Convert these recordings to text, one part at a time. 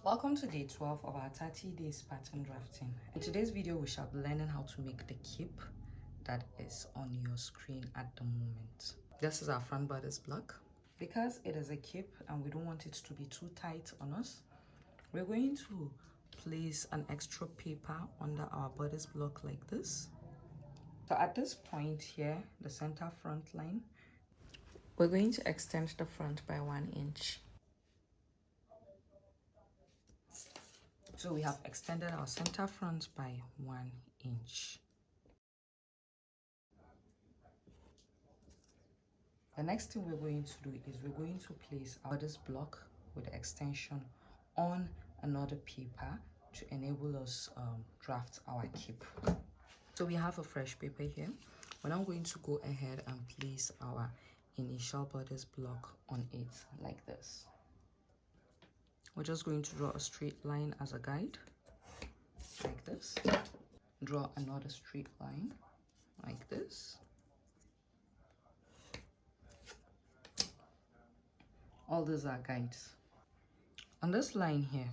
Welcome to day 12 of our 30 days pattern drafting. In today's video, we shall be learning how to make the cape that is on your screen at the moment. This is our front bodice block. Because it is a cape and we don't want it to be too tight on us, we're going to place an extra paper under our bodice block like this. So at this point here, the center front line, we're going to extend the front by 1 inch. So we have extended our center front by 1 inch. The next thing we're going to do is we're going to place our bodice block with the extension on another paper to enable us draft our cape. So we have a fresh paper here. We're now going to go ahead and place our initial bodice block on it like this. We're just going to draw a straight line as a guide, like this. Draw another straight line, like this. All these are guides. On this line here,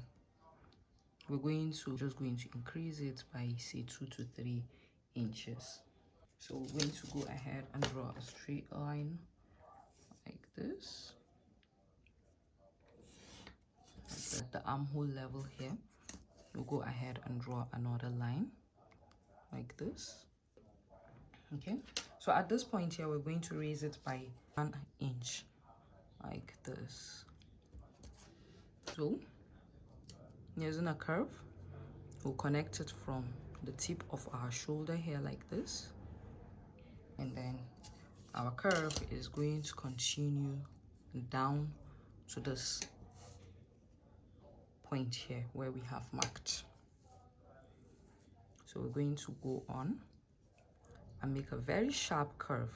we're just going to increase it by, say, 2 to 3 inches. So we're going to go ahead and draw a straight line, like this. At the armhole level here, we'll go ahead and draw another line like this. Okay, so at this point here, we're going to raise it by 1 inch like this. So using a curve, we'll connect it from the tip of our shoulder here like this, and then our curve is going to continue down to this point here where we have marked. So we're going to go on and make a very sharp curve.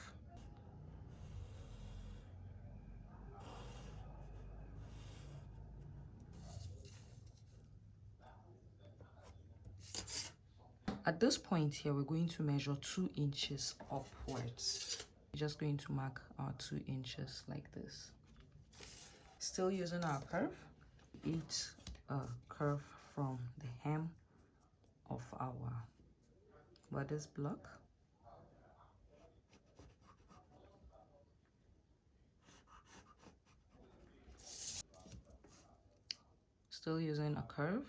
At this point here, we're going to measure 2 inches upwards. We're just going to mark our 2 inches like this. Still using our curve, each curve from the hem of our bodice block. Still using a curve,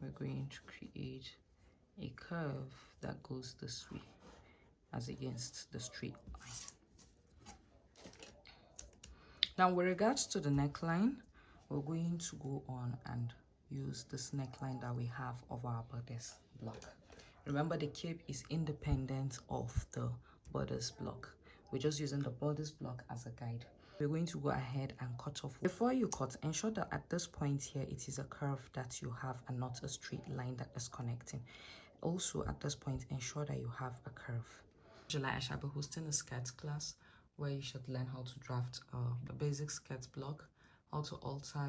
we're going to create a curve that goes this way as against the straight line. Now with regards to the neckline, we're going to go on and use this neckline that we have of our bodice block. Remember, the cape is independent of the bodice block. We're just using the bodice block as a guide. We're going to go ahead and cut off. Before you cut, ensure that at this point here, it is a curve that you have and not a straight line that is connecting. Also, at this point, ensure that you have a curve. July, I shall be hosting a skirt class where you should learn how to draft a basic skirt block, how to alter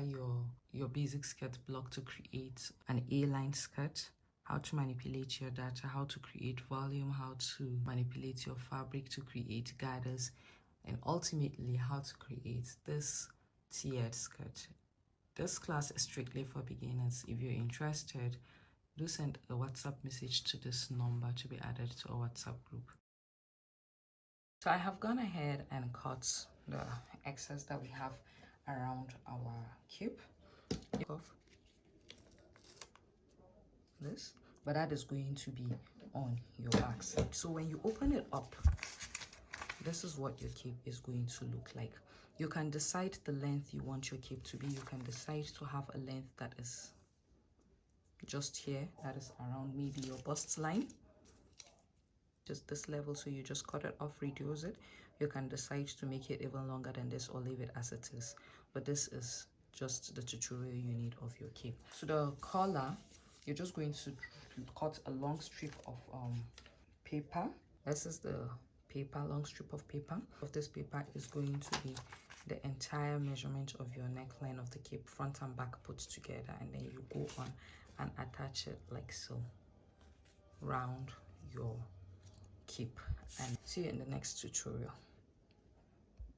your basic skirt block to create an A-line skirt, how to manipulate your data, how to create volume, how to manipulate your fabric to create gathers, and ultimately how to create this tiered skirt. This class is strictly for beginners. If you're interested, do send a WhatsApp message to this number to be added to our WhatsApp group. So I have gone ahead and cut the excess that we have around our cape. This, but that is going to be on your back side. So when you open it up, this is what your cape is going to look like. You can decide the length you want your cape to be. You can decide to have a length that is just here, that is around maybe your bust line, just this level. So you just cut it off, reduce it. You can decide to make it even longer than this or leave it as it is, but this is just the tutorial you need of your cape. So the collar, you're just going to cut a long strip of paper. This is the paper, long strip of paper. Of this paper is going to be the entire measurement of your neckline of the cape, front and back put together, and then you go on and attach it like so round your cape. And see you in the next tutorial.